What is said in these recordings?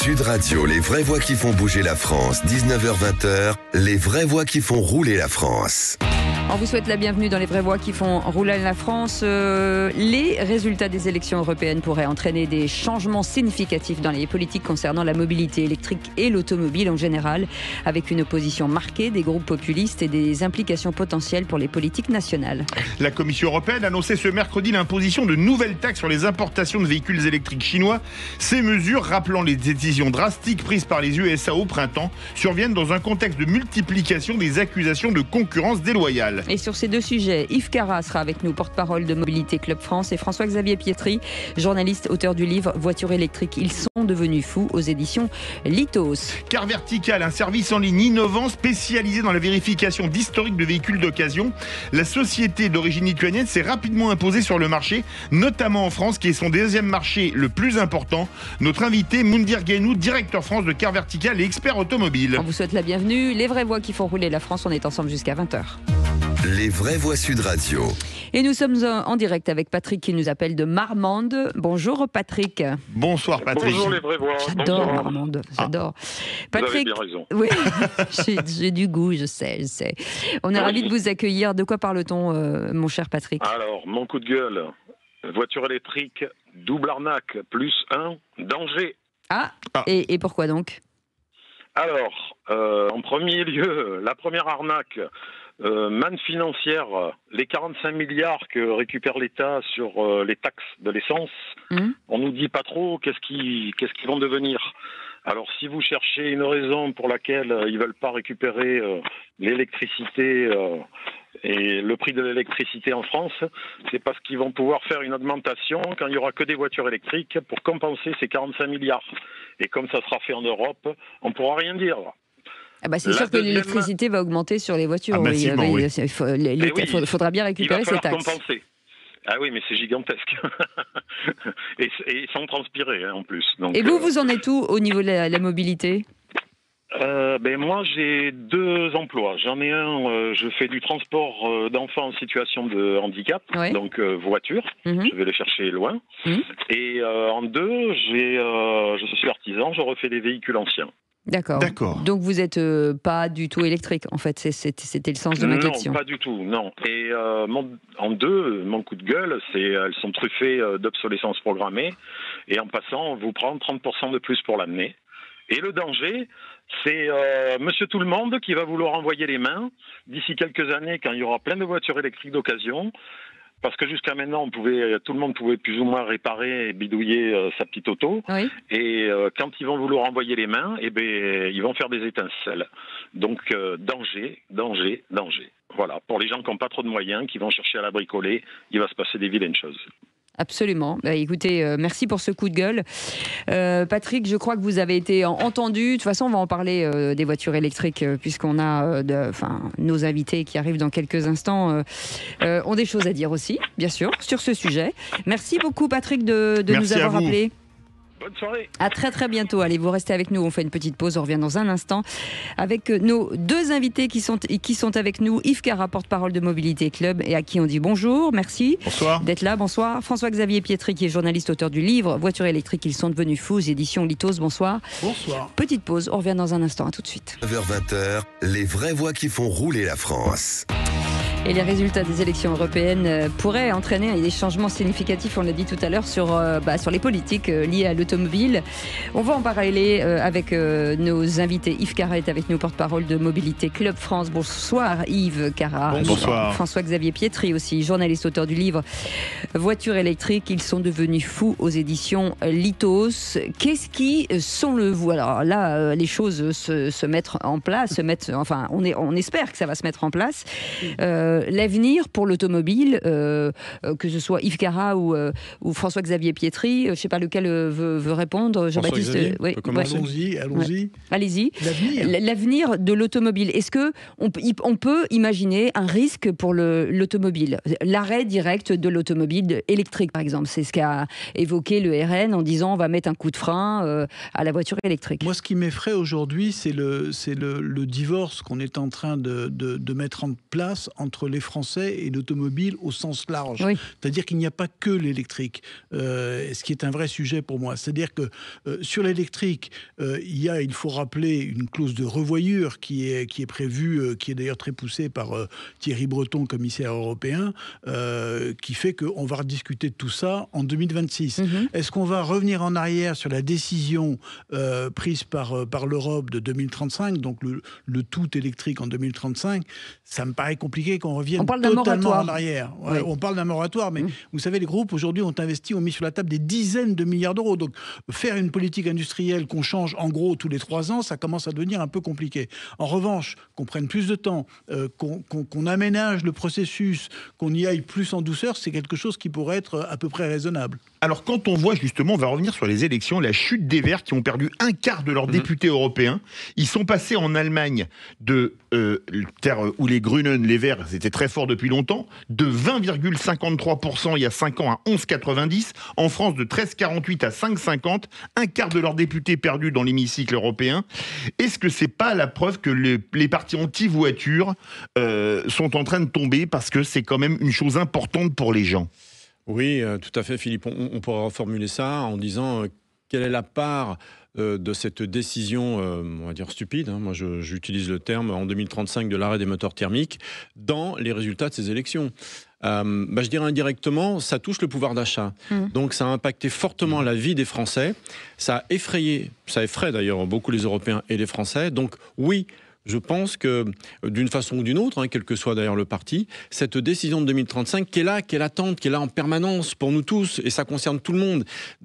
Sud Radio, les vraies voix qui font bouger la France, 19h-20h, les vraies voix qui font rouler la France. On vous souhaite la bienvenue dans les vraies voix qui font rouler la France. Les résultats des élections européennes pourraient entraîner des changements significatifs dans les politiques concernant la mobilité électrique et l'automobile en général, avec une opposition marquée des groupes populistes et des implications potentielles pour les politiques nationales. La Commission européenne a annoncé ce mercredi l'imposition de nouvelles taxes sur les importations de véhicules électriques chinois. Ces mesures, rappelant les décisions drastiques prises par les USA au printemps, surviennent dans un contexte de multiplication des accusations de concurrence déloyale. Et sur ces deux sujets, Yves Carra sera avec nous, porte-parole de Mobilité Club France, et François-Xavier Pietri, journaliste, auteur du livre Voitures électriques, ils sont devenus fous, aux éditions Litos. Car Vertical, un service en ligne innovant spécialisé dans la vérification d'historique de véhicules d'occasion. La société d'origine lituanienne s'est rapidement imposée sur le marché, notamment en France, qui est son deuxième marché le plus important. Notre invité, Moundir Guénou, directeur France de Car Vertical et expert automobile. On vous souhaite la bienvenue. Les vraies voix qui font rouler la France, on est ensemble jusqu'à 20h. Les vraies voix Sud Radio. Et nous sommes en direct avec Patrick qui nous appelle de Marmande. Bonjour Patrick. Bonsoir Patrick. Bonjour les vraies voix. J'adore Marmande, j'adore. Patrick, vous avez bien raison. Oui, j'ai du goût, je sais. On est ravis de vous accueillir. De quoi parle-t-on, mon cher Patrick? Alors, mon coup de gueule, voiture électrique, double arnaque, +1, danger. Ah. Et pourquoi donc? Alors, en premier lieu, la première arnaque, manne financière, les 45 milliards que récupère l'État sur les taxes de l'essence, on nous dit pas trop qu'est-ce qu'ils vont devenir. Alors si vous cherchez une raison pour laquelle ils veulent pas récupérer l'électricité et le prix de l'électricité en France, c'est parce qu'ils vont pouvoir faire une augmentation quand il y aura que des voitures électriques pour compenser ces 45 milliards. Et comme ça sera fait en Europe, on pourra rien dire. Ah bah c'est sûr que l'électricité va augmenter sur les voitures. Ah oui. Il faudra bien récupérer ces taxes. Compenser. Ah oui, mais c'est gigantesque. et sans transpirer en plus. Donc, et vous en êtes où au niveau de la mobilité? Moi, j'ai 2 emplois. J'en ai un, je fais du transport d'enfants en situation de handicap, oui. donc voiture. Je vais les chercher loin. Et en 2, je suis artisan, je refais des véhicules anciens. D'accord. Donc vous n'êtes pas du tout électrique, en fait, c'était le sens de ma question. Non, pas du tout, non. Et en 2, mon coup de gueule, c'est elles sont truffées d'obsolescence programmée, et en passant, on vous prend 30% de plus pour l'amener. Et le danger, c'est Monsieur Tout-le-Monde qui va vouloir envoyer les mains d'ici quelques années, quand il y aura plein de voitures électriques d'occasion. Parce que jusqu'à maintenant, tout le monde pouvait plus ou moins réparer et bidouiller sa petite auto. Oui. Et quand ils vont vouloir envoyer les mains, ils vont faire des étincelles. Donc danger. Voilà. Pour les gens qui n'ont pas trop de moyens, qui vont chercher à la bricoler, il va se passer des vilaines choses. Absolument. Écoutez, merci pour ce coup de gueule. Patrick, je crois que vous avez été entendu. De toute façon, on va en parler des voitures électriques, puisqu'on a nos invités qui arrivent dans quelques instants ont des choses à dire aussi, bien sûr, sur ce sujet. Merci beaucoup, Patrick, de nous avoir appelés. Bonne soirée. À très très bientôt. Allez, vous restez avec nous. On fait une petite pause. On revient dans un instant avec nos 2 invités qui sont avec nous. Yves Carra, porte-parole de Mobilité Club, et à qui on dit bonjour. Merci d'être là. Bonsoir. François-Xavier Pietri, qui est journaliste, auteur du livre Voitures électriques, ils sont devenus fous, aux éditions Litos. Bonsoir. Bonsoir. Petite pause. On revient dans un instant. À tout de suite. 9h-20h, les vraies voix qui font rouler la France. Et les résultats des élections européennes pourraient entraîner des changements significatifs, on l'a dit tout à l'heure, sur les politiques liées à l'automobile. On va en parler avec nos invités. Yves Carra est avec nous, porte-parole de Mobilité Club France. Bonsoir Yves Carra. Bonsoir. François-Xavier Pietri aussi, journaliste, auteur du livre Voitures électriques, ils sont devenus fous, aux éditions Litos. Qu'est-ce qui sont vous? Alors là, les choses se mettent en place, on espère que ça va se mettre en place. L'avenir pour l'automobile, que ce soit Yves Carra ou François-Xavier Pietri, je ne sais pas lequel veut répondre. Jean-Baptiste, allons-y. Ouais. Allez-y. L'avenir de l'automobile. Est-ce qu'on peut imaginer un risque pour l'automobile? L'arrêt direct de l'automobile électrique, par exemple. C'est ce qu'a évoqué le RN en disant on va mettre un coup de frein à la voiture électrique. Moi, ce qui m'effraie aujourd'hui, c'est le divorce qu'on est en train de mettre en place entre entre les Français et l'automobile au sens large. Oui. C'est-à-dire qu'il n'y a pas que l'électrique, ce qui est un vrai sujet pour moi. C'est-à-dire que sur l'électrique, il faut rappeler une clause de revoyure qui est prévue, qui est d'ailleurs très poussée par Thierry Breton, commissaire européen, qui fait qu'on va rediscuter de tout ça en 2026. Est-ce qu'on va revenir en arrière sur la décision prise par l'Europe de 2035, donc le tout électrique en 2035? Ça me paraît compliqué qu'on revienne totalement en arrière. Ouais, on parle d'un moratoire, mais vous savez, les groupes aujourd'hui ont mis sur la table des dizaines de milliards d'euros. Donc faire une politique industrielle qu'on change en gros tous les 3 ans, ça commence à devenir un peu compliqué. En revanche, qu'on prenne plus de temps, qu'on aménage le processus, qu'on y aille plus en douceur, c'est quelque chose qui pourrait être à peu près raisonnable. Alors quand on voit justement, on va revenir sur les élections, la chute des Verts qui ont perdu un quart de leurs députés européens. Ils sont passés en Allemagne de terre où les Grünen, les Verts, c'était très fort depuis longtemps, de 20,53% il y a 5 ans à 11,90%. En France, de 13,48 à 5,50. Un quart de leurs députés perdus dans l'hémicycle européen. Est-ce que c'est pas la preuve que les partis anti-voiture sont en train de tomber parce que c'est quand même une chose importante pour les gens? Oui, tout à fait, Philippe. On pourrait reformuler ça en disant quelle est la part de cette décision, on va dire stupide, moi j'utilise le terme en 2035 de l'arrêt des moteurs thermiques, dans les résultats de ces élections. Je dirais indirectement, ça touche le pouvoir d'achat. Donc ça a impacté fortement la vie des Français. Ça effraie d'ailleurs beaucoup les Européens et les Français. Donc oui, je pense que, d'une façon ou d'une autre, quel que soit d'ailleurs le parti, cette décision de 2035 qui est là, qui est latente, qui est là en permanence pour nous tous, et ça concerne tout le monde,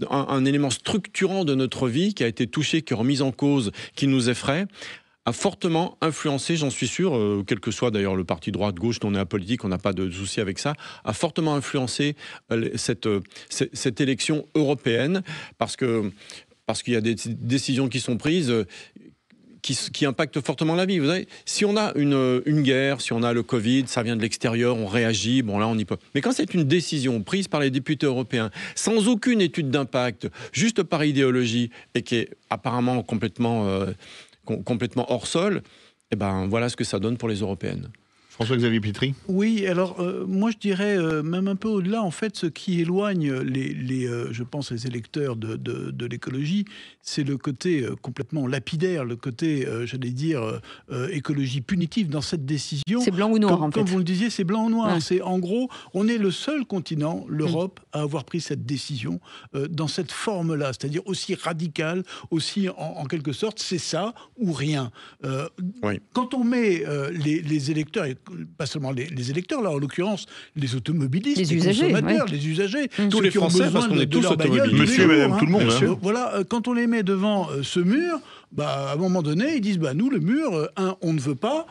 un élément structurant de notre vie qui a été touché, qui est remis en cause, qui nous effraie, a fortement influencé, j'en suis sûr, quel que soit d'ailleurs le parti droite-gauche, on est apolitique, on n'a pas de souci avec ça, a fortement influencé cette élection européenne, parce qu'il y a des décisions qui sont prises qui impacte fortement la vie. Vous savez, si on a une guerre, si on a le Covid, ça vient de l'extérieur, on réagit, bon là on y peut. Mais quand c'est une décision prise par les députés européens, sans aucune étude d'impact, juste par idéologie, et qui est apparemment complètement hors sol, voilà ce que ça donne pour les européennes. François-Xavier Pietri. Oui, alors moi je dirais même un peu au-delà, en fait, ce qui éloigne je pense, les électeurs de l'écologie, c'est le côté complètement lapidaire, le côté, j'allais dire, écologie punitive dans cette décision. C'est blanc ou noir, en fait. Comme vous le disiez, c'est blanc ou noir. Ouais. C'est, en gros, on est le seul continent, l'Europe, à avoir pris cette décision dans cette forme-là, c'est-à-dire aussi radicale, aussi en quelque sorte, c'est ça ou rien. Oui. Quand on met les électeurs, et pas seulement les électeurs, là en l'occurrence les automobilistes, les usagers, consommateurs, les usagers, tous les Français, parce qu'on est tous automobilistes. Monsieur, madame, tout le monde. Voilà, quand on les met devant ce mur, à un moment donné, ils disent nous, le mur, on ne veut pas,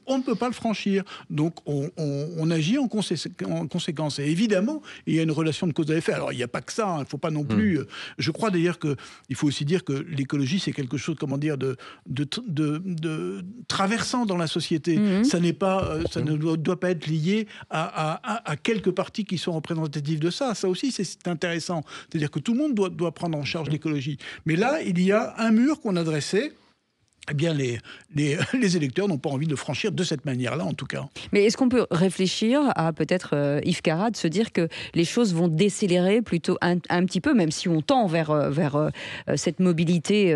on ne peut pas le franchir. Donc on agit en conséquence. Et évidemment, il y a une relation de cause à effet. Alors il n'y a pas que ça, il ne faut pas non plus. Je crois d'ailleurs qu'il faut aussi dire que l'écologie, c'est quelque chose, de traversant dans la société. Ça n'est pas, ça ne doit pas être lié à quelques partis qui sont représentatifs de ça. Ça aussi, c'est intéressant. C'est-à-dire que tout le monde doit prendre en charge l'écologie. Mais là, il y a un mur qu'on adresse. Eh bien, les électeurs n'ont pas envie de le franchir de cette manière-là, en tout cas. Mais est-ce qu'on peut réfléchir à peut-être, Yves Carra, de se dire que les choses vont décélérer plutôt un petit peu, même si on tend vers cette mobilité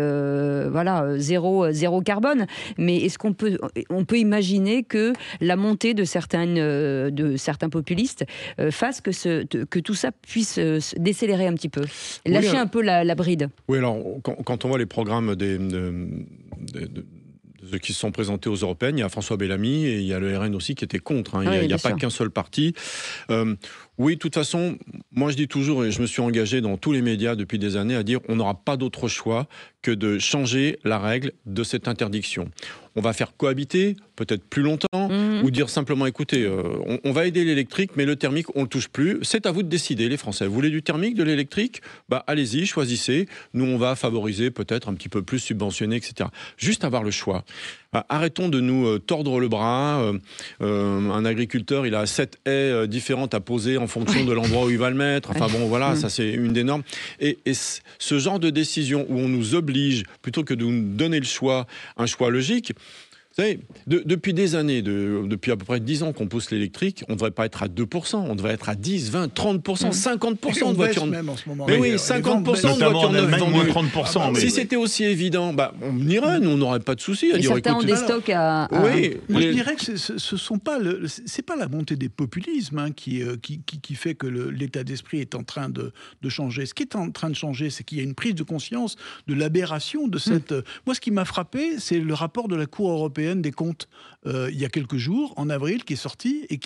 zéro carbone, mais est-ce qu'on peut imaginer que la montée de certains populistes fasse que tout ça puisse décélérer un petit peu, lâcher un peu la bride? Oui, alors, quand on voit les programmes de ceux qui se sont présentés aux européennes, il y a François Bellamy et il y a le RN aussi qui était contre. Il n'y a pas qu'un seul parti. Oui, de toute façon, moi je dis toujours, et je me suis engagé dans tous les médias depuis des années à dire on n'aura pas d'autre choix que de changer la règle de cette interdiction. On va faire cohabiter, peut-être plus longtemps, ou dire simplement, écoutez, on va aider l'électrique, mais le thermique, on ne le touche plus. C'est à vous de décider, les Français. Vous voulez du thermique, de l'électrique ? Allez-y, choisissez. Nous, on va favoriser, peut-être un petit peu plus, subventionner, etc. Juste avoir le choix. Arrêtons de nous tordre le bras. Un agriculteur, il a 7 haies différentes à poser en fonction de l'endroit où il va le mettre. Enfin bon, voilà, ça c'est une des normes. Et ce genre de décision où on nous oblige, plutôt que de nous donner le choix, un choix logique, Vous savez, depuis des années, depuis à peu près 10 ans qu'on pousse l'électrique, on ne devrait pas être à 2%, on devrait être à 10, 20, 30%, 50% de voitures neuves. Même en ce moment. Mais oui, 50% de voitures neuves vendues. Moins 30%. Si c'était aussi évident, on irait, nous, on n'aurait pas de souci à Et dire, certains ont écoute, des stocks à... Oui, Moi, je dirais que c'est pas la montée des populismes qui fait que l'état d'esprit est en train de changer. Ce qui est en train de changer, c'est qu'il y a une prise de conscience de l'aberration de cette... Moi, ce qui m'a frappé, c'est le rapport de la Cour européenne des comptes il y a quelques jours, en avril, qui est sorti et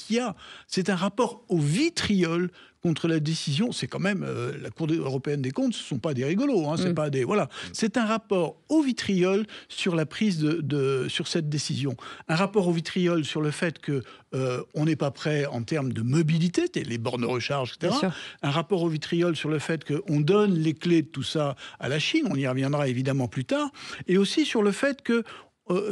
c'est un rapport au vitriol contre la décision. C'est quand même la Cour européenne des comptes, ce ne sont pas des rigolos, c'est pas des voilà. C'est un rapport au vitriol sur la prise sur cette décision. Un rapport au vitriol sur le fait que on n'est pas prêt en termes de mobilité, les bornes de recharge, etc. Un rapport au vitriol sur le fait qu'on donne les clés de tout ça à la Chine. On y reviendra évidemment plus tard. Et aussi sur le fait que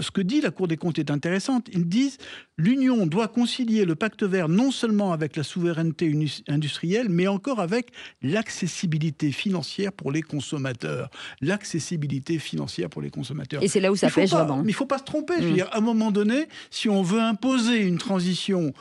ce que dit la Cour des comptes est intéressant. Ils disent l'Union doit concilier le pacte vert non seulement avec la souveraineté industrielle, mais encore avec l'accessibilité financière pour les consommateurs. L'accessibilité financière pour les consommateurs. Et c'est là où ça pêche vraiment. Mais il ne faut pas se tromper. Je veux dire, à un moment donné, si on veut imposer une transition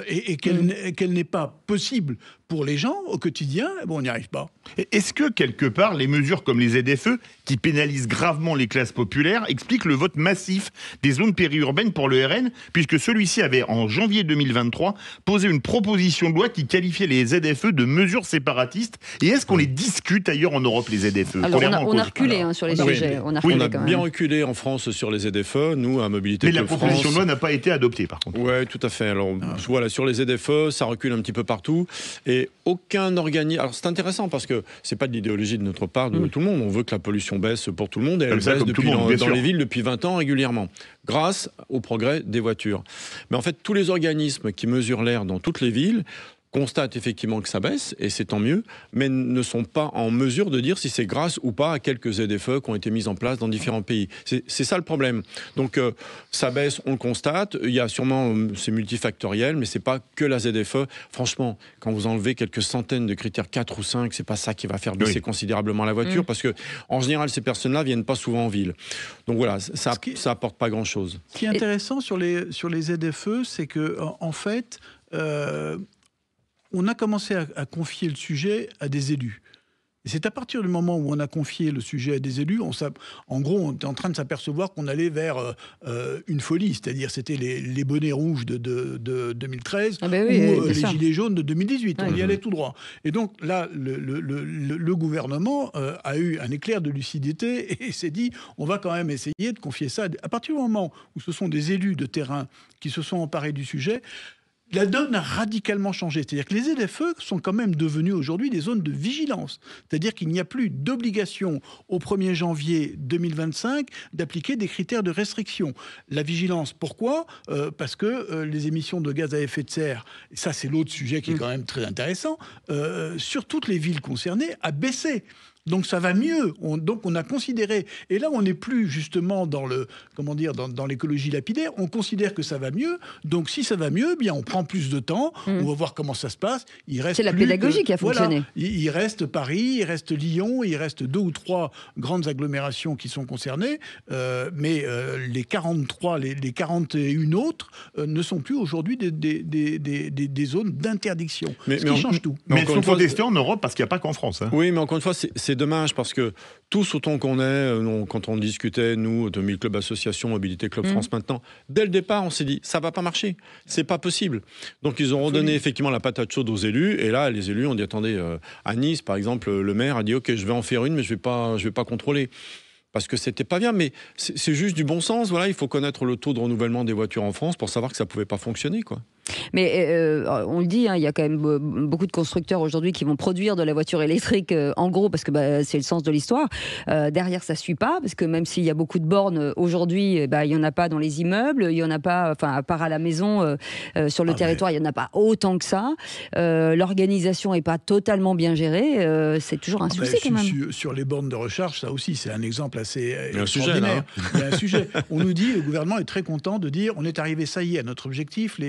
et qu'elle n'est pas possible pour les gens au quotidien, on n'y arrive pas. Est-ce que, quelque part, les mesures comme les ZFE, qui pénalisent gravement les classes populaires, expliquent le vote massif des zones périurbaines pour le RN, puisque celui-ci avait, en janvier 2023, posé une proposition de loi qui qualifiait les ZFE de mesures séparatistes. Et est-ce qu'on les discute ailleurs en Europe, les ZFE? Alors, on a reculé sur les sujets. On a bien reculé en France sur les ZFE, nous, à Mobilité Club France. Mais la proposition de loi n'a pas été adoptée, par contre. Oui, tout à fait. Alors, voilà, sur les ZFE, ça recule un petit peu partout. Et aucun organisme... Alors, c'est intéressant parce que c'est pas de l'idéologie de notre part, de tout le monde. On veut que la pollution baisse pour tout le monde. Et elle baisse dans les villes depuis 20 ans régulièrement, grâce au progrès des voitures. Mais en fait, tous les organismes qui mesurent l'air dans toutes les villes constatent effectivement que ça baisse, et c'est tant mieux, mais ne sont pas en mesure de dire si c'est grâce ou pas à quelques ZFE qui ont été mises en place dans différents pays. C'est ça le problème. Donc ça baisse, on le constate, il y a sûrement, c'est multifactoriel, mais c'est pas que la ZFE. Franchement, quand vous enlevez quelques centaines de critères, 4 ou 5, c'est pas ça qui va faire baisser considérablement la voiture, parce que en général, ces personnes-là viennent pas souvent en ville. Donc voilà, ça apporte pas grand-chose. Ce qui est intéressant sur les ZFE, c'est que en fait... on a commencé à confier le sujet à des élus. Et c'est à partir du moment où on a confié le sujet à des élus, en gros, on était en train de s'apercevoir qu'on allait vers une folie. C'est-à-dire, c'était les bonnets rouges de 2013 ou les gilets jaunes de 2018. On y allait tout droit. Et donc là, le gouvernement a eu un éclair de lucidité et s'est dit, on va quand même essayer de confier ça. À partir du moment où ce sont des élus de terrain qui se sont emparés du sujet, la donne a radicalement changé. C'est-à-dire que les ZFE sont quand même devenus aujourd'hui des zones de vigilance. C'est-à-dire qu'il n'y a plus d'obligation au 1er janvier 2025 d'appliquer des critères de restriction. La vigilance, pourquoi ? Parce que les émissions de gaz à effet de serre, et ça c'est l'autre sujet qui est quand même très intéressant, sur toutes les villes concernées, a baissé. Donc ça va mieux. Donc on a considéré, et là on n'est plus justement dans l'écologie lapidaire. On considère que ça va mieux. Donc si ça va mieux, bien on prend plus de temps. On va voir comment ça se passe. C'est la pédagogie qui a fonctionné. Voilà. Il reste Paris, il reste Lyon, il reste 2 ou 3 grandes agglomérations qui sont concernées, mais les 43, les 41 autres ne sont plus aujourd'hui des zones d'interdiction. Ce qui change tout. Mais elles sont contestées en Europe parce qu'il n'y a pas qu'en France. Oui, mais encore une fois, c'est dommage parce que tous autant qu'on est, quand on discutait, nous, Automobile Club Association, Mobilité Club France maintenant, dès le départ, on s'est dit, ça va pas marcher, c'est pas possible. Donc ils ont redonné effectivement la patate chaude aux élus, et là, les élus ont dit, attendez, à Nice, par exemple, le maire a dit, ok, je vais en faire une, mais je vais pas contrôler. Parce que c'était pas bien, mais c'est juste du bon sens. Voilà, il faut connaître le taux de renouvellement des voitures en France pour savoir que ça pouvait pas fonctionner, quoi. Mais on le dit, il y a quand même beaucoup de constructeurs aujourd'hui qui vont produire de la voiture électrique en gros parce que c'est le sens de l'histoire. Derrière, ça suit pas parce que même s'il y a beaucoup de bornes aujourd'hui, il y en a pas dans les immeubles, il y en a pas, enfin à part à la maison sur le territoire, il y en a pas autant que ça. L'organisation est pas totalement bien gérée. C'est toujours un souci quand même. Sur les bornes de recharge, ça aussi, c'est un exemple assez extraordinaire. Il y a un sujet. On nous dit, le gouvernement est très content de dire, on est arrivé, ça y est, à notre objectif.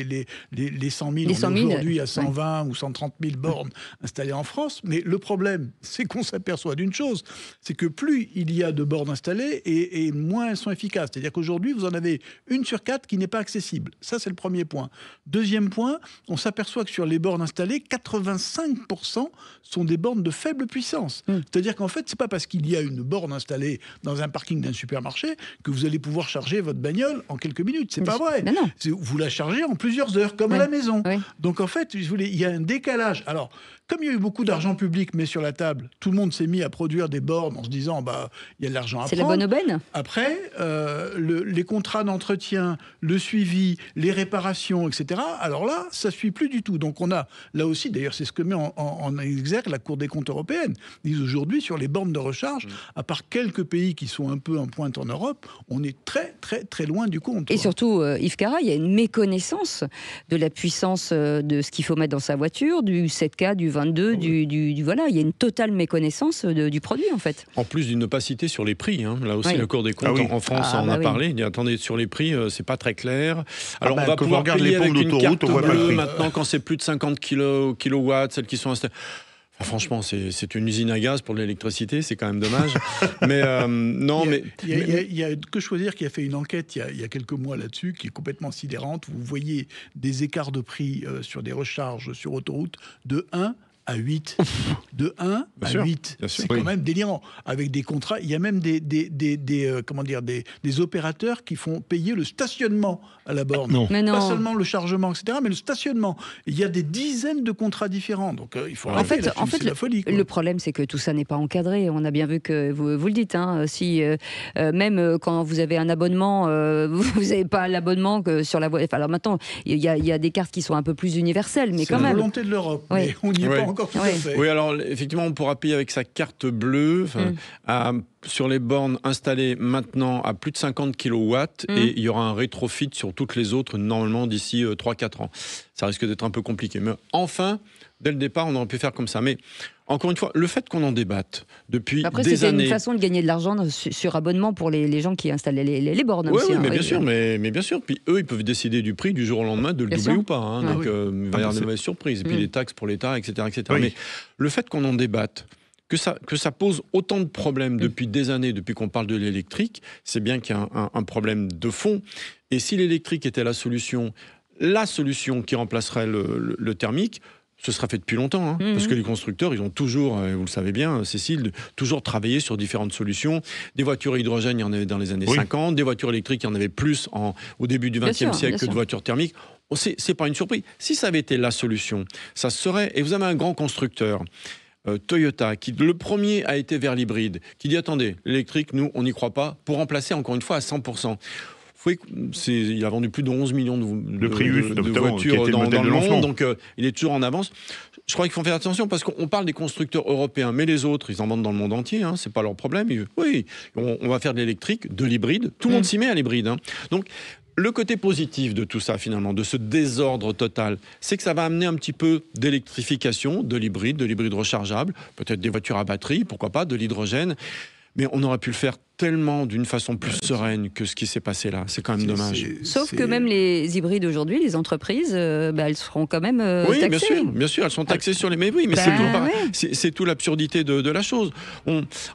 les 100 000, Les 100 000, aujourd'hui à 120 ou 130 000 bornes installées en France. Mais le problème, c'est qu'on s'aperçoit d'une chose, c'est que plus il y a de bornes installées et moins elles sont efficaces. C'est-à-dire qu'aujourd'hui, vous en avez 1 sur 4 qui n'est pas accessible. Ça, c'est le premier point. Deuxième point, on s'aperçoit que sur les bornes installées, 85% sont des bornes de faible puissance. C'est-à-dire qu'en fait, c'est pas parce qu'il y a une borne installée dans un parking d'un supermarché que vous allez pouvoir charger votre bagnole en quelques minutes. C'est pas vrai. Non. Vous la chargez en plusieurs heures, comme à la maison. Oui. Donc en fait, il y a un décalage. Alors, comme il y a eu beaucoup d'argent public mis sur la table, tout le monde s'est mis à produire des bornes en se disant il y a de l'argent à prendre. C'est la bonne aubaine. Après, les contrats d'entretien, le suivi, les réparations, etc. Alors là, ça ne suit plus du tout. Donc on a, là aussi, d'ailleurs, c'est ce que met en exergue la Cour des comptes européenne. Ils disent aujourd'hui, sur les bornes de recharge, à part quelques pays qui sont un peu en pointe en Europe, on est très, très, très loin du compte. Et surtout, Yves Carra, il y a une méconnaissance de la puissance de ce qu'il faut mettre dans sa voiture, du 7K, du 22, voilà, il y a une totale méconnaissance du produit, en fait. En plus d'une opacité sur les prix, hein. Là aussi, la Cour des comptes en France en a parlé. Il dit, attendez, sur les prix, c'est pas très clair. Alors, on va pouvoir payer avec une carte bleue maintenant quand c'est plus de 50 kilowatts, celles qui sont installées. Enfin, franchement, c'est une usine à gaz pour l'électricité, c'est quand même dommage. Mais non, il y a Que Choisir qui a fait une enquête il y a quelques mois là-dessus, qui est complètement sidérante. Vous voyez des écarts de prix sur des recharges sur autoroute de 1 à 8. De 1 à 8. C'est quand même délirant. Avec des contrats, il y a même des opérateurs qui font payer le stationnement à la borne. Non. Pas seulement le chargement, etc., mais le stationnement. Il y a des dizaines de contrats différents. Donc il faut en fait, c'est la folie. Le problème, c'est que tout ça n'est pas encadré. On a bien vu que vous le dites. Hein, si même quand vous avez un abonnement, vous n'avez pas l'abonnement que sur la voie. Enfin, alors maintenant, il y a des cartes qui sont un peu plus universelles, mais quand même. C'est la volonté de l'Europe. Oui. Mais on n'y est pas encore tout à fait. Oui, alors effectivement, on pourra payer avec sa carte bleue sur les bornes installées maintenant à plus de 50 kilowatts et il y aura un rétrofit sur toutes les autres normalement d'ici 3-4 ans. Ça risque d'être un peu compliqué. Mais enfin, dès le départ, on aurait pu faire comme ça. Mais encore une fois, le fait qu'on en débatte depuis des années... Après, c'était une façon de gagner de l'argent sur abonnement pour les gens qui installaient les bornes. Oui, aussi, mais bien sûr. Mais bien sûr. Puis eux, ils peuvent décider du prix du jour au lendemain de le doubler ou pas. Hein. Donc, il va y avoir des mauvaises surprises. Et puis les taxes pour l'État, etc. etc. Oui. Mais le fait qu'on en débatte, que ça pose autant de problèmes depuis des années, depuis qu'on parle de l'électrique, c'est bien qu'il y a un problème de fond. Et si l'électrique était la solution qui remplacerait le thermique, ce sera fait depuis longtemps, hein, parce que les constructeurs, ils ont toujours, vous le savez bien, Cécile, toujours travaillé sur différentes solutions. Des voitures à hydrogène, il y en avait dans les années 50, des voitures électriques, il y en avait plus au début du XXe siècle que de voitures thermiques. C'est pas une surprise. Si ça avait été la solution, ça serait... Et vous avez un grand constructeur, Toyota, qui le premier a été vers l'hybride, qui dit, attendez, l'électrique, nous, on n'y croit pas, pour remplacer encore une fois à 100%. Il a vendu plus de 11 millions de voitures dans le monde, donc il est toujours en avance. Je crois qu'il faut faire attention parce qu'on parle des constructeurs européens, mais les autres, ils en vendent dans le monde entier, hein, c'est pas leur problème. Oui, on va faire de l'électrique, de l'hybride, tout le monde s'y met à l'hybride. Hein. Donc, le côté positif de tout ça, finalement, de ce désordre total, c'est que ça va amener un petit peu d'électrification, de l'hybride rechargeable, peut-être des voitures à batterie, pourquoi pas, de l'hydrogène. Mais on aurait pu le faire tellement d'une façon plus sereine que ce qui s'est passé là. C'est quand même dommage. Sauf que même les hybrides aujourd'hui, les entreprises, elles seront quand même taxées. Oui, bien sûr, elles sont taxées sur les... Mais oui, mais c'est tout l'absurdité de la chose.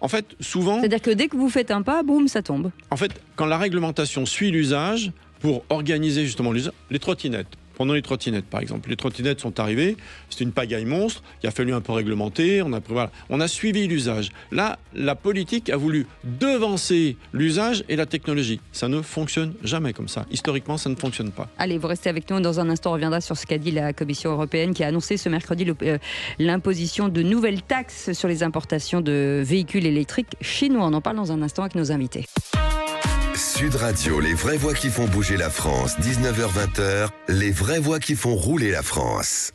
En fait, souvent... C'est-à-dire que dès que vous faites un pas, boum, ça tombe. En fait, quand la réglementation suit l'usage, pour organiser justement l'usage, les trottinettes. Prenons les trottinettes, par exemple. Les trottinettes sont arrivées, c'était une pagaille monstre, il a fallu un peu réglementer, on a suivi l'usage. Là, la politique a voulu devancer l'usage et la technologie. Ça ne fonctionne jamais comme ça. Historiquement, ça ne fonctionne pas. Allez, vous restez avec nous. Dans un instant, on reviendra sur ce qu'a dit la Commission européenne qui a annoncé ce mercredi l'imposition de nouvelles taxes sur les importations de véhicules électriques chinois. On en parle dans un instant avec nos invités. Sud Radio, les vraies voix qui font bouger la France, 19h-20h, les vraies voix qui font rouler la France.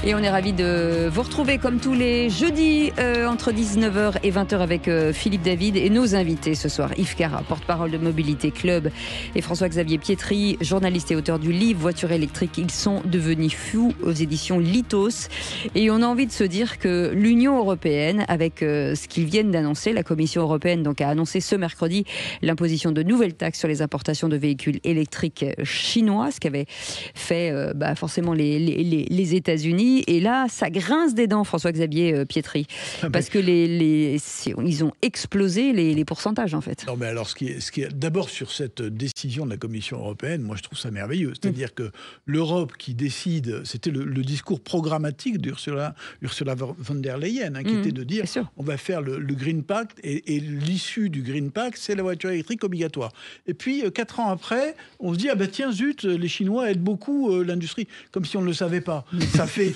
Et on est ravis de vous retrouver comme tous les jeudis entre 19h et 20h avec Philippe David et nos invités ce soir. Yves Cara, porte-parole de Mobilité Club, et François-Xavier Pietri, journaliste et auteur du livre Voitures électriques, ils sont devenus fous aux éditions Lithos. Et on a envie de se dire que l'Union européenne, avec ce qu'ils viennent d'annoncer, la Commission européenne donc a annoncé ce mercredi l'imposition de nouvelles taxes sur les importations de véhicules électriques chinois, ce qu'avaient fait forcément les États-Unis. Et là, ça grince des dents, François-Xavier Pietri, parce que ils ont explosé les pourcentages, en fait. Non, mais alors, ce qui est d'abord sur cette décision de la Commission européenne, moi, je trouve ça merveilleux. C'est-à-dire que l'Europe qui décide, c'était le discours programmatique d'Ursula von der Leyen, qui était de dire, on va faire le Green Pact, et l'issue du Green Pact, c'est la voiture électrique obligatoire. Et puis, 4 ans après, on se dit, tiens, zut, les Chinois aident beaucoup l'industrie, comme si on ne le savait pas.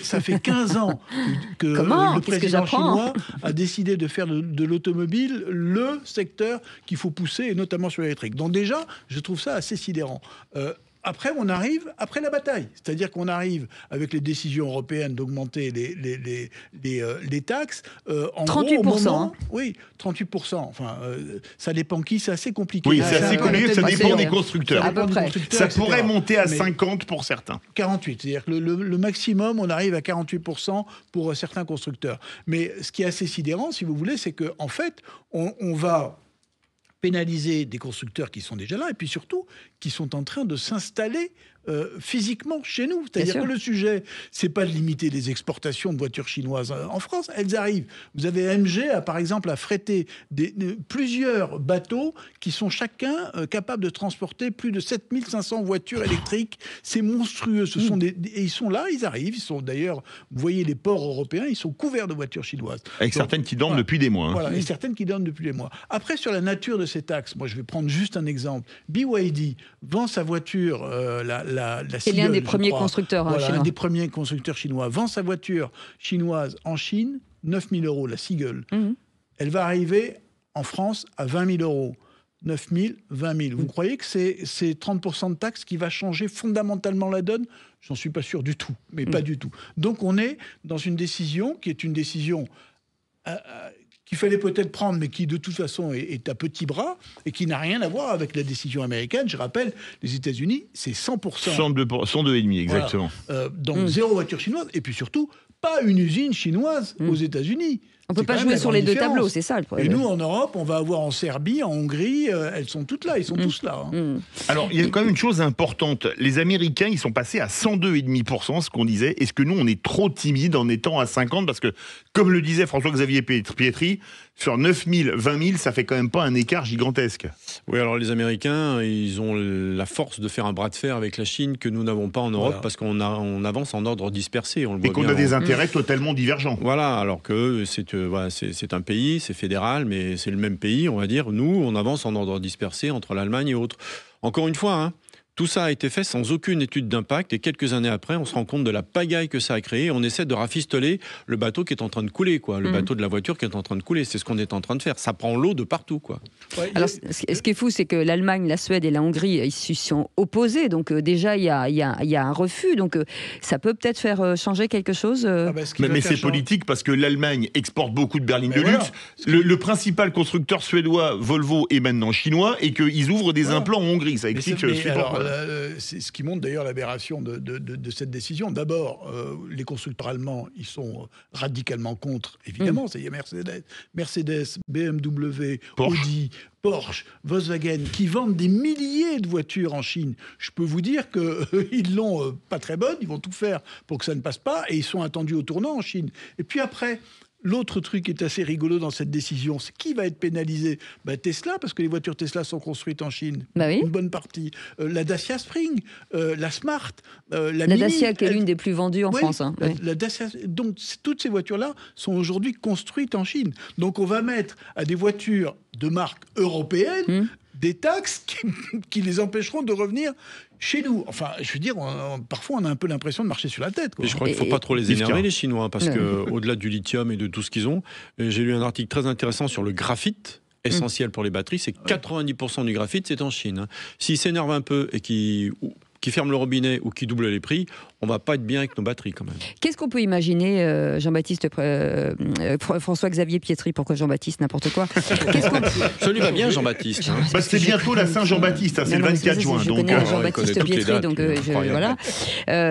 Ça fait 15 ans que le président chinois a décidé de faire de l'automobile le secteur qu'il faut pousser, et notamment sur l'électrique. Donc déjà, je trouve ça assez sidérant. Après, on arrive après la bataille. C'est-à-dire qu'on arrive avec les décisions européennes d'augmenter les taxes. En 38%. Gros, moment, oui, 38%. Enfin, ça dépend qui, c'est assez compliqué. Oui, c'est assez compliqué, ça dépend des constructeurs. Ça pourrait monter à 50 pour certains. 48, c'est-à-dire que le maximum, on arrive à 48% pour certains constructeurs. Mais ce qui est assez sidérant, si vous voulez, c'est qu'en fait, on va pénaliser des constructeurs qui sont déjà là, et puis surtout, qui sont en train de s'installer physiquement chez nous. C'est-à-dire que le sujet, c'est pas de limiter les exportations de voitures chinoises en France. Elles arrivent. Vous avez MG, par exemple, à fréter plusieurs bateaux qui sont chacun capables de transporter plus de 7500 voitures électriques. C'est monstrueux. Et ils sont là, ils arrivent. Ils sont d'ailleurs, vous voyez les ports européens, ils sont couverts de voitures chinoises. Avec certaines qui dorment depuis des mois. Voilà, et certaines qui dorment depuis des mois. Après, sur la nature de ces taxes, moi, je vais prendre juste un exemple. BYD vend sa voiture, c'est l'un des premiers constructeurs chinois. Un des premiers constructeurs chinois vend sa voiture chinoise en Chine, 9 000 euros, la Seagull. Elle va arriver en France à 20 000 euros. 9 000, 20 000. Vous croyez que c'est 30% de taxes qui va changer fondamentalement la donne ? J'en suis pas sûr du tout, mais pas du tout. Donc on est dans une décision qui est une décision qu'il fallait peut-être prendre, mais qui de toute façon est à petits bras et qui n'a rien à voir avec la décision américaine. Je rappelle, les États-Unis, c'est 100%. 102,5, exactement. Voilà. Donc zéro voiture chinoise, et puis surtout, pas une usine chinoise aux États-Unis. On ne peut pas jouer sur les deux tableaux, c'est ça le problème. Et nous, en Europe, on va avoir en Serbie, en Hongrie, elles sont toutes là, ils sont tous là. Alors, il y a quand même une chose importante. Les Américains, ils sont passés à 102,5%, ce qu'on disait. Est-ce que nous, on est trop timide en étant à 50%? Parce que, comme le disait François-Xavier Pietri, sur 9 000, 20 000, ça fait quand même pas un écart gigantesque. Oui, alors les Américains, ils ont la force de faire un bras de fer avec la Chine que nous n'avons pas en Europe, parce qu'on avance en ordre dispersé. On le voit et qu'on bien, a des intérêts totalement divergents. Voilà, alors que c'est un pays, c'est fédéral, mais c'est le même pays, on va dire. Nous, on avance en ordre dispersé entre l'Allemagne et autres. Encore une fois, tout ça a été fait sans aucune étude d'impact, et quelques années après, on se rend compte de la pagaille que ça a créé. On essaie de rafistoler le bateau qui est en train de couler, le bateau de la voiture qui est en train de couler. C'est ce qu'on est en train de faire. Ça prend l'eau de partout, Ouais, alors, ce qui est fou, c'est que l'Allemagne, la Suède et la Hongrie, ils se sont opposés. Donc déjà, il y a un refus. Donc ça peut peut-être faire changer quelque chose. Mais c'est politique, parce que l'Allemagne exporte beaucoup de berlines de luxe. Le principal constructeur suédois, Volvo, est maintenant chinois, et qu'ils ouvrent des implants en Hongrie. Ça explique c'est ce qui montre d'ailleurs l'aberration de cette décision. D'abord, les constructeurs allemands, ils sont radicalement contre, évidemment. C'est Mercedes, BMW, Audi, Porsche, Volkswagen, qui vendent des milliers de voitures en Chine. Je peux vous dire qu'ils l'ont pas très bonne, ils vont tout faire pour que ça ne passe pas, et ils sont attendus au tournant en Chine. Et puis après, l'autre truc qui est assez rigolo dans cette décision, c'est qui va être pénalisé ? Tesla, parce que les voitures Tesla sont construites en Chine. Une bonne partie. La Dacia Spring, la Smart, la Mini. Dacia qui est l'une des plus vendues en France. La Dacia, donc toutes ces voitures-là sont aujourd'hui construites en Chine. Donc on va mettre à des voitures de marque européenne des taxes qui les empêcheront de revenir chez nous. Enfin, je veux dire, parfois on a un peu l'impression de marcher sur la tête. Mais je crois qu'il ne faut pas trop les énerver, les Chinois, parce qu'au-delà du lithium et de tout ce qu'ils ont, j'ai lu un article très intéressant sur le graphite, essentiel pour les batteries, c'est 90% du graphite, c'est en Chine. S'ils s'énervent un peu et qu'ils qui ferment le robinet ou qui doublent les prix, on va pas être bien avec nos batteries quand même. Qu'est-ce qu'on peut imaginer, Jean-Baptiste, François-Xavier Pietri, pourquoi Jean-Baptiste, n'importe quoi. Ça lui va bien, Jean-Baptiste. Hein. C'est bientôt la Saint-Jean-Baptiste, c'est le 24 juin. Je donc, connais Jean-Baptiste Pietri, donc voilà.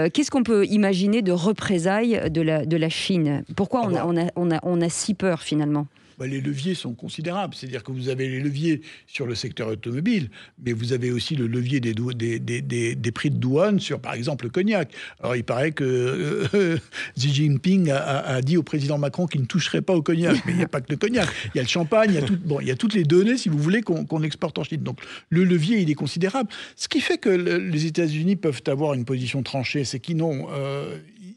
Qu'est-ce qu'on peut imaginer de représailles de la Chine? Pourquoi on a si peur finalement? Les leviers sont considérables. C'est-à-dire que vous avez les leviers sur le secteur automobile, mais vous avez aussi le levier des prix de douane sur, par exemple, le cognac. Alors, il paraît que Xi Jinping a dit au président Macron qu'il ne toucherait pas au cognac. Mais il n'y a pas que le cognac. Il y a le champagne, il y a toutes les données, si vous voulez, qu'on exporte en Chine. Donc, le levier, il est considérable. Ce qui fait que les États-Unis peuvent avoir une position tranchée, c'est qu'ils n'ont...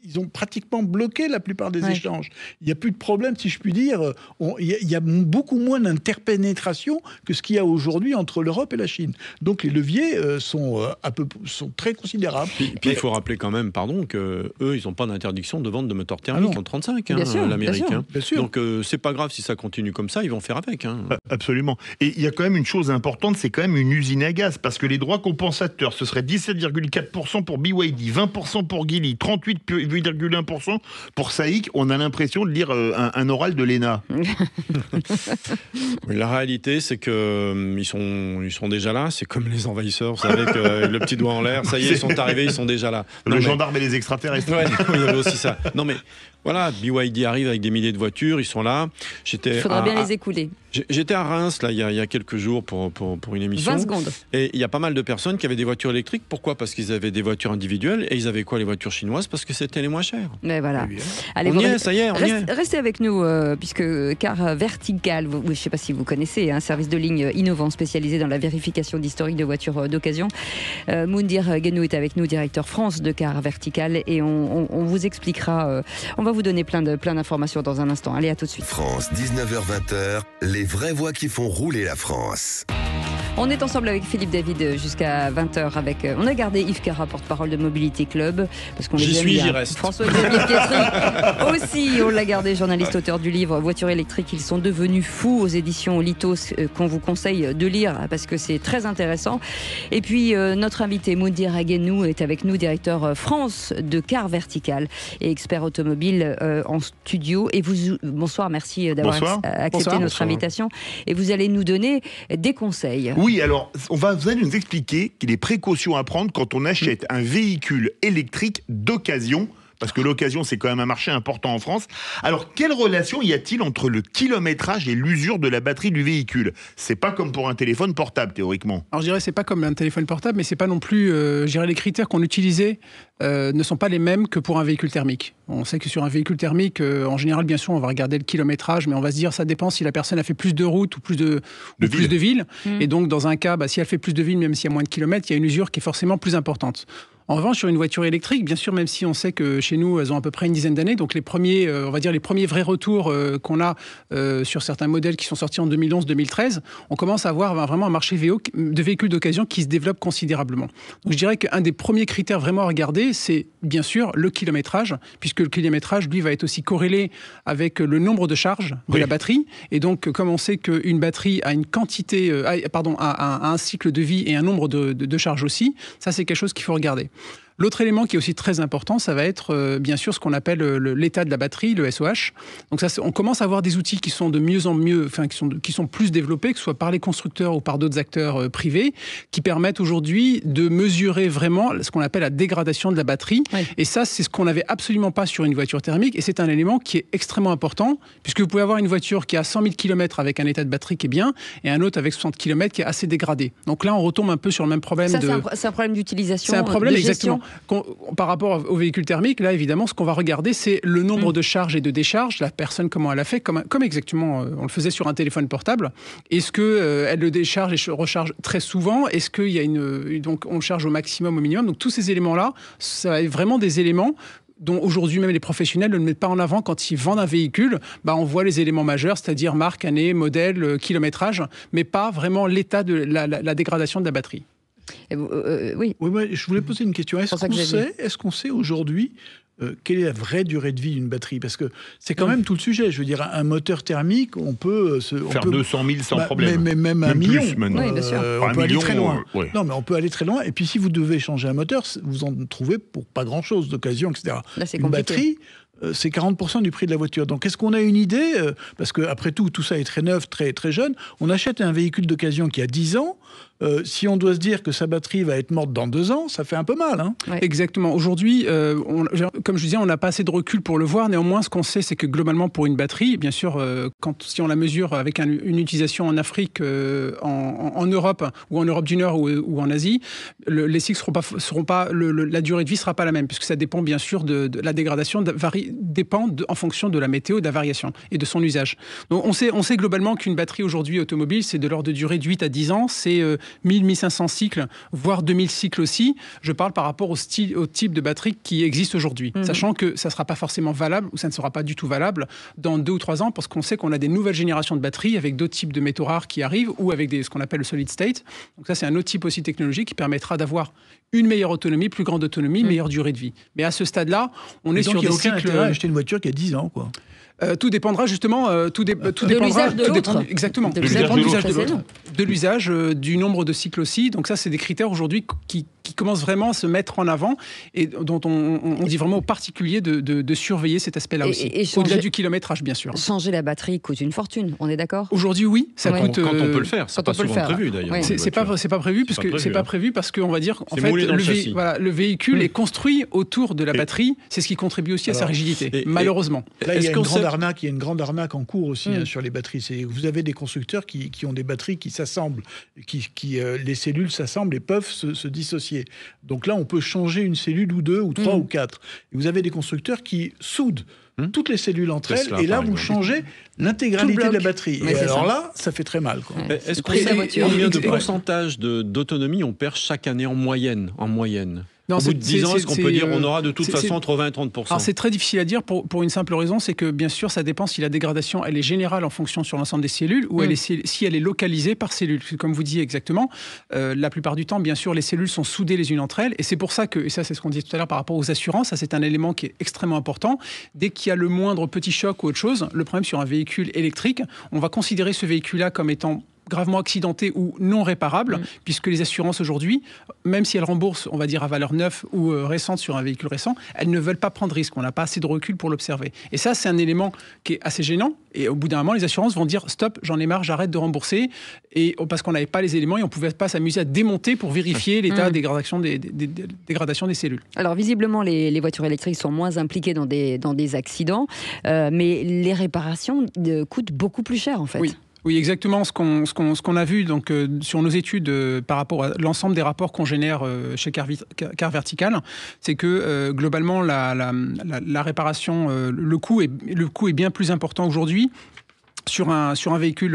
ils ont pratiquement bloqué la plupart des échanges. Il n'y a plus de problème, si je puis dire. Il y a beaucoup moins d'interpénétration que ce qu'il y a aujourd'hui entre l'Europe et la Chine. Donc les leviers sont très considérables. Puis il faut rappeler quand même, qu'eux, ils n'ont pas d'interdiction de vente de moteurs thermiques en 35, l'Amérique. Bien sûr. Donc c'est pas grave si ça continue comme ça, ils vont faire avec. Absolument. Et il y a quand même une chose importante, c'est quand même une usine à gaz, parce que les droits compensateurs, ce serait 17,4% pour BYD, 20% pour Geely, 38,1% pour SAIC. On a l'impression de lire un oral de l'ENA. La réalité, c'est que ils sont déjà là. C'est comme les envahisseurs, vous savez, que le petit doigt en l'air, ça y est, ils sont arrivés, ils sont déjà là. Gendarme et les extraterrestres. Ouais, il y avait aussi ça. Non mais voilà, BYD arrive avec des milliers de voitures, ils sont là. Il faudra bien les écouler. J'étais à Reims là, il y a quelques jours pour une émission. 20 secondes. Et il y a pas mal de personnes qui avaient des voitures électriques. Pourquoi? Parce qu'ils avaient des voitures individuelles. Et ils avaient quoi, les voitures chinoises? Parce que c'était les moins chères. Mais voilà. Allez, on y est, ça y est, Restez avec nous, puisque Car Vertical, je ne sais pas si vous connaissez, un service de ligne innovant spécialisé dans la vérification d'historique de voitures d'occasion. Moundir Guennou est avec nous, directeur France de Car Vertical. Et on vous expliquera, on va vous donner plein d'informations dans un instant. Allez, à tout de suite. France, 19h-20h, les vraies voix qui font rouler la France. On est ensemble avec Philippe David jusqu'à 20h. On a gardé Yves Carra, porte-parole de Mobility Club. Parce qu'on j'y reste. François-Xavier Pietri aussi, on l'a gardé, journaliste, auteur du livre Voitures électriques, ils sont devenus fous, aux éditions Lithos, qu'on vous conseille de lire parce que c'est très intéressant. Et puis notre invité Moundir Guennou est avec nous, directeur France de Car Vertical et expert automobile en studio. Et bonsoir, merci d'avoir accepté notre invitation. Et vous allez nous donner des conseils. Oui, alors, vous allez nous expliquer les précautions à prendre quand on achète un véhicule électrique d'occasion, parce que l'occasion, c'est quand même un marché important en France. Alors, quelle relation y a-t-il entre le kilométrage et l'usure de la batterie du véhicule? C'est pas comme pour un téléphone portable, théoriquement. Alors, je dirais, c'est pas comme un téléphone portable, mais c'est pas non plus, je dirais, les critères qu'on utilisait ne sont pas les mêmes que pour un véhicule thermique. On sait que sur un véhicule thermique, en général, bien sûr, on va regarder le kilométrage, mais on va se dire, ça dépend si la personne a fait plus de routes ou plus de villes. Et donc, dans un cas, si elle fait plus de villes, même s'il y a moins de kilomètres, il y a une usure qui est forcément plus importante. En revanche, sur une voiture électrique, bien sûr, même si on sait que chez nous, elles ont à peu près une dizaine d'années, donc les premiers, on va dire les premiers vrais retours qu'on a sur certains modèles qui sont sortis en 2011-2013, on commence à avoir vraiment un marché de véhicules d'occasion qui se développe considérablement. Donc je dirais qu'un des premiers critères vraiment à regarder, c'est bien sûr le kilométrage, puisque le kilométrage, lui, va être aussi corrélé avec le nombre de charges de la batterie. Et donc, comme on sait qu'une batterie a une quantité, a un cycle de vie et un nombre de charges aussi, ça c'est quelque chose qu'il faut regarder. L'autre élément qui est aussi très important, ça va être bien sûr ce qu'on appelle l'état de la batterie, le SOH. Donc ça, on commence à avoir des outils qui sont de mieux en mieux, enfin qui sont plus développés, que ce soit par les constructeurs ou par d'autres acteurs privés, qui permettent aujourd'hui de mesurer vraiment ce qu'on appelle la dégradation de la batterie. Oui. Et ça, c'est ce qu'on n'avait absolument pas sur une voiture thermique. Et c'est un élément qui est extrêmement important, puisque vous pouvez avoir une voiture qui a 100 000 km avec un état de batterie qui est bien, et un autre avec 60 km qui est assez dégradé. Donc là, on retombe un peu sur le même problème. C'est un problème d'utilisation. C'est un problème, de exactement. gestion. Par rapport aux véhicules thermiques, là, évidemment, ce qu'on va regarder, c'est le nombre de charges et de décharges, la personne, comment elle a fait, comme exactement on le faisait sur un téléphone portable. Est-ce qu'elle le décharge et recharge très souvent? Est-ce qu'il y a donc on charge au maximum, au minimum? Donc tous ces éléments-là, ça va être vraiment des éléments dont aujourd'hui même les professionnels ne le mettent pas en avant quand ils vendent un véhicule. On voit les éléments majeurs, c'est-à-dire marque, année, modèle, kilométrage, mais pas vraiment l'état de la dégradation de la batterie. Oui. Oui, je voulais poser une question. Est-ce qu'on sait aujourd'hui quelle est la vraie durée de vie d'une batterie? Parce que c'est quand même tout le sujet. Je veux dire, un moteur thermique, on peut faire 200 000 sans problème. Mais même un million. Plus, maintenant. Oui, bien sûr. On peut aller très loin. Ouais. Non, mais on peut aller très loin. Et puis, si vous devez changer un moteur, vous en trouvez pour pas grand-chose d'occasion, etc. Là, c'est une compliqué. batterie, c'est 40% du prix de la voiture. Donc, est-ce qu'on a une idée? Parce qu'après tout ça est très neuf, très, très jeune. On achète un véhicule d'occasion qui a 10 ans. Si on doit se dire que sa batterie va être morte dans 2 ans, ça fait un peu mal. Hein. Ouais. Exactement. Aujourd'hui, comme je disais, on n'a pas assez de recul pour le voir. Néanmoins, ce qu'on sait, c'est que globalement, pour une batterie, bien sûr, si on la mesure avec une utilisation en Afrique, en Europe, ou en Europe du Nord, ou en Asie, les cycles la durée de vie ne sera pas la même, puisque ça dépend bien sûr de la dégradation, dépend en fonction de la météo, de la variation et de son usage. Donc, on sait globalement qu'une batterie aujourd'hui automobile, c'est de l'ordre de durée de 8 à 10 ans, c'est 1000-1500 cycles, voire 2000 cycles aussi. Je parle par rapport au type de batterie qui existe aujourd'hui, sachant que ça ne sera pas forcément valable, ou ça ne sera pas du tout valable dans 2 ou 3 ans, parce qu'on sait qu'on a des nouvelles générations de batteries avec d'autres types de métaux rares qui arrivent, ou avec ce qu'on appelle le solid state. Donc ça, c'est un autre type aussi technologique qui permettra d'avoir une meilleure autonomie, plus grande autonomie, meilleure durée de vie. Mais à ce stade-là, on est sur des cycles... Il n'y a aucun intérêt à acheter une voiture qui a 10 ans, quoi. Tout dépendra justement, tout dépendra l'usage de l'autre. Exactement. De l'usage l'usage de l'autre. De l'usage, du nombre de cycles aussi. Donc ça, c'est des critères aujourd'hui qui commencent vraiment à se mettre en avant et dont on dit vraiment au particulier de surveiller cet aspect-là aussi. Et Au-delà du kilométrage, bien sûr. Changer la batterie coûte une fortune, on est d'accord? Aujourd'hui, oui, ça coûte. Quand on peut le faire, c'est pas souvent prévu d'ailleurs. Oui. C'est pas prévu puisque c'est pas prévu parce qu'on va dire en fait le véhicule est construit autour de la batterie. C'est ce qui contribue aussi à sa rigidité, malheureusement. Là, il y a une grande arnaque en cours aussi sur les batteries. Vous avez des constructeurs qui ont des batteries qui s'assemblent, les cellules s'assemblent et peuvent se dissocier. Donc là, on peut changer une cellule ou 2 ou 3 ou 4. Et vous avez des constructeurs qui soudent toutes les cellules entre elles, et là, vous changez l'intégralité de la batterie. Et alors là, ça fait très mal. Est-ce qu'on sait combien de pourcentage d'autonomie on perd chaque année en moyenne? Non, au bout de 10 ans, est-ce qu'on peut dire qu'on aura de toute façon entre 20 et 30%? Alors c'est très difficile à dire pour une simple raison, c'est que bien sûr ça dépend si la dégradation elle est générale en fonction sur l'ensemble des cellules ou si elle est localisée par cellule. Comme vous disiez exactement, la plupart du temps bien sûr les cellules sont soudées les unes entre elles et c'est pour ça que, et ça c'est ce qu'on disait tout à l'heure par rapport aux assurances, ça c'est un élément qui est extrêmement important. Dès qu'il y a le moindre petit choc ou autre chose, le problème sur un véhicule électrique, on va considérer ce véhicule-là comme étant gravement accidenté ou non réparable, puisque les assurances aujourd'hui, même si elles remboursent, on va dire à valeur neuve ou récente sur un véhicule récent, elles ne veulent pas prendre risque. On n'a pas assez de recul pour l'observer. Et ça, c'est un élément qui est assez gênant. Et au bout d'un moment, les assurances vont dire stop, j'en ai marre, j'arrête de rembourser. Et parce qu'on n'avait pas les éléments et on ne pouvait pas s'amémuser à démonter pour vérifier l'état de dégradation des cellules. Alors visiblement, les voitures électriques sont moins impliquées dans des accidents, mais les réparations coûtent beaucoup plus cher en fait. Oui, exactement. Ce qu'on a vu donc, sur nos études par rapport à l'ensemble des rapports qu'on génère chez Car Vertical, c'est que globalement, la réparation, le coût est bien plus important aujourd'hui. Sur un véhicule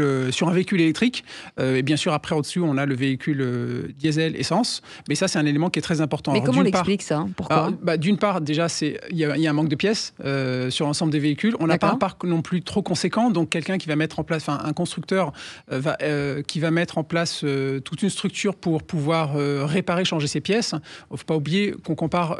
électrique, et bien sûr après au-dessus on a le véhicule diesel essence, mais ça c'est un élément qui est très important. Mais comment on l'explique ça? Pourquoi? D'une part déjà il y a un manque de pièces sur l'ensemble des véhicules, on n'a pas un parc non plus trop conséquent, donc quelqu'un qui va mettre en place, un constructeur qui va mettre en place toute une structure pour pouvoir réparer, changer ses pièces. Il ne faut pas oublier qu'on compare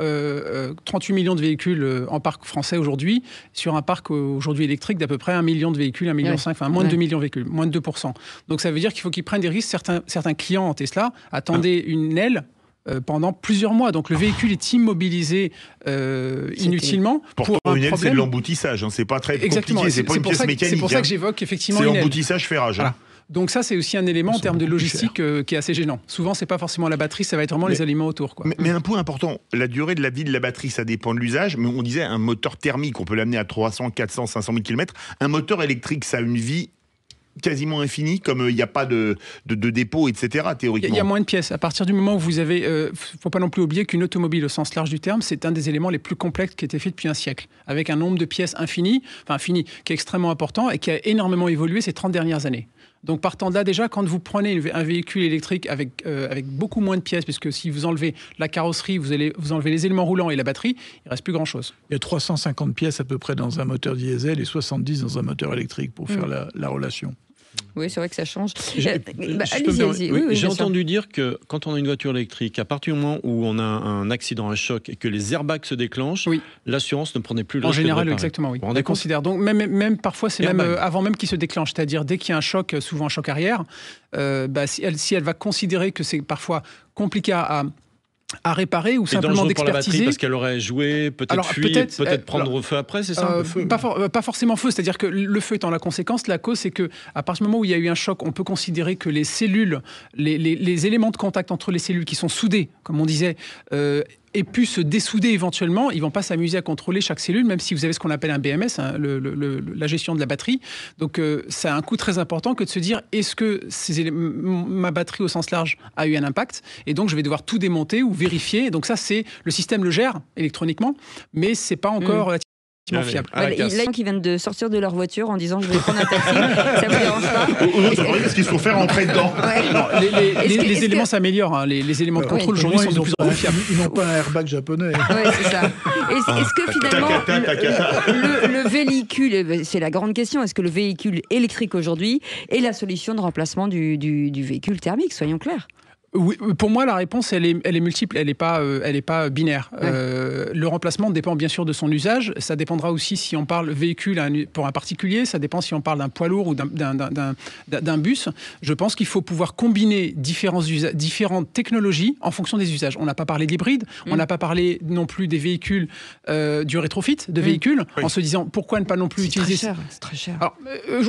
38 millions de véhicules en parc français aujourd'hui sur un parc aujourd'hui électrique d'à peu près 1 million de véhicules, 1,5 million. Enfin, moins de 2 millions de véhicules, moins de 2%. Donc ça veut dire qu'il faut qu'ils prennent des risques. Certains clients en Tesla attendaient une aile pendant plusieurs mois. Donc le véhicule est immobilisé inutilement. Pourtant, une aile, c'est de l'emboutissage. Hein. C'est pas très compliqué, c'est pas une pièce mécanique. C'est pour ça que j'évoque effectivement une aile. C'est l'emboutissage ferrage. Voilà. Donc ça, c'est aussi un élément en termes de logistique qui est assez gênant. Souvent, c'est pas forcément la batterie, ça va être vraiment les aliments autour. Mais un point important, la durée de la vie de la batterie, ça dépend de l'usage. Mais on disait un moteur thermique, on peut l'amener à 300, 400, 500 000 km. Un moteur électrique, ça a une vie quasiment infinie, comme il n'y a pas de dépôt, etc., théoriquement. Il y a moins de pièces. À partir du moment où vous avez... faut pas non plus oublier qu'une automobile, au sens large du terme, c'est un des éléments les plus complexes qui a été fait depuis un siècle, avec un nombre de pièces infini, qui est extrêmement important et qui a énormément évolué ces 30 dernières années. Donc partant de là, déjà, quand vous prenez un véhicule électrique avec beaucoup moins de pièces, puisque si vous enlevez la carrosserie, vous enlevez les éléments roulants et la batterie, il ne reste plus grand-chose. Il y a 350 pièces à peu près dans un moteur diesel et 70 dans un moteur électrique pour faire la relation. Oui, c'est vrai que ça change. J'ai Allez-y. entendu dire que quand on a une voiture électrique, à partir du moment où on a un accident, un choc, et que les airbags se déclenchent, l'assurance ne prenait plus le risque. En général, de réparer. exactement, oui. On On considère. Donc même parfois, c'est même avant même qu'il se déclenche. C'est-à-dire dès qu'il y a un choc, souvent un choc arrière, si elle va considérer que c'est parfois compliqué à réparer ou simplement d'expertiser. Parce qu'elle aurait joué, peut-être fui, peut-être prendre feu après, c'est ça pas forcément feu, c'est-à-dire que le feu étant la conséquence, la cause c'est que à partir du moment où il y a eu un choc, on peut considérer que les cellules, les éléments de contact entre les cellules qui sont soudés, comme on disait, aient pu se dessouder éventuellement. Ils ne vont pas s'amuser à contrôler chaque cellule, même si vous avez ce qu'on appelle un BMS, hein, la gestion de la batterie. Donc, ça a un coût très important que de se dire, est-ce que ma batterie au sens large a eu un impact? Et donc, je vais devoir tout démonter ou vérifier. Et donc, ça, le système le gère électroniquement, mais ce n'est pas encore fiable. Là, il y a des gens qui viennent de sortir de leur voiture en disant je vais prendre un taxi, ça vous dérange pas? Parce qu'il faut faire rentrer dedans. Les éléments s'améliorent, hein. Les éléments de contrôle aujourd'hui sont de plus en plus fiables. Ils n'ont pas un airbag japonais. Oui, c'est ça. Est-ce que finalement le véhicule, c'est la grande question, est-ce que le véhicule électrique aujourd'hui est la solution de remplacement du véhicule thermique, soyons clairs? Oui, pour moi, la réponse, elle est multiple, elle n'est pas binaire. Le remplacement dépend bien sûr de son usage. Ça dépendra aussi si on parle véhicule pour un particulier. Ça dépend si on parle d'un poids lourd ou d'un bus. Je pense qu'il faut pouvoir combiner différentes technologies en fonction des usages. On n'a pas parlé d'hybride, on n'a pas parlé non plus des véhicules, du rétrofit de véhicules, en se disant pourquoi ne pas non plus utiliser... C'est très cher. Alors,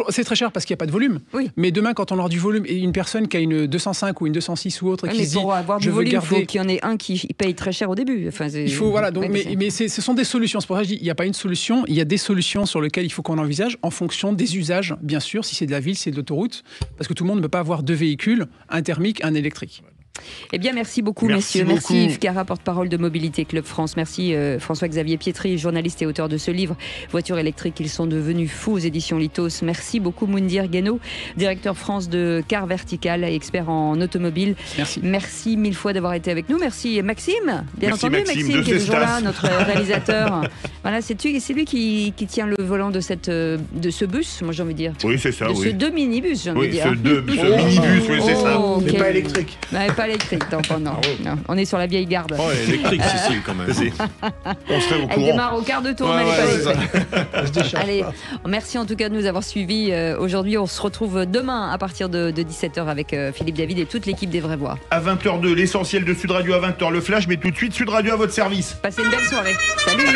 c'est très cher parce qu'il n'y a pas de volume. Oui. Mais demain, quand on aura du volume et une personne qui a une 205 ou une 206 ou autre, mais pour avoir du volume, il faut qu'il y en ait un qui paye très cher au début. Enfin, il faut, voilà. Donc, mais ce sont des solutions. C'est pour ça que je dis, il n'y a pas une solution. Il y a des solutions sur lesquelles il faut qu'on envisage en fonction des usages, bien sûr. Si c'est de la ville, c'est de l'autoroute, parce que tout le monde ne peut pas avoir deux véhicules, un thermique, un électrique. Eh bien, merci beaucoup, messieurs. Merci Yves Cara, porte-parole de Mobilité Club France. Merci François-Xavier Pietri, journaliste et auteur de ce livre Voitures électriques, ils sont devenus fous, aux éditions Lithos. Merci beaucoup Moundir Guénaud, directeur France de Car Vertical, expert en automobile. Merci mille fois d'avoir été avec nous. Merci Maxime, bien entendu, Maxime qui est toujours là, notre réalisateur. Voilà, c'est lui qui tient le volant de ce bus, moi j'ai envie de dire. Oui, c'est ça. Ce deux minibus, j'ai envie de dire. Ce minibus, oui, c'est ça. Mais pas électrique. Pas électrique, non. On est sur la vieille garde. Oh, électrique, Cécile, quand même. On serait au courant. Elle démarre au quart de tour, mais elle n'est pas électrique. Allez, merci en tout cas de nous avoir suivis aujourd'hui. On se retrouve demain à partir de 17h avec Philippe David et toute l'équipe des Vraies Voix. À 20h02, l'essentiel de Sud Radio à 20h, le flash, mais tout de suite, Sud Radio à votre service. Passez une belle soirée. Salut.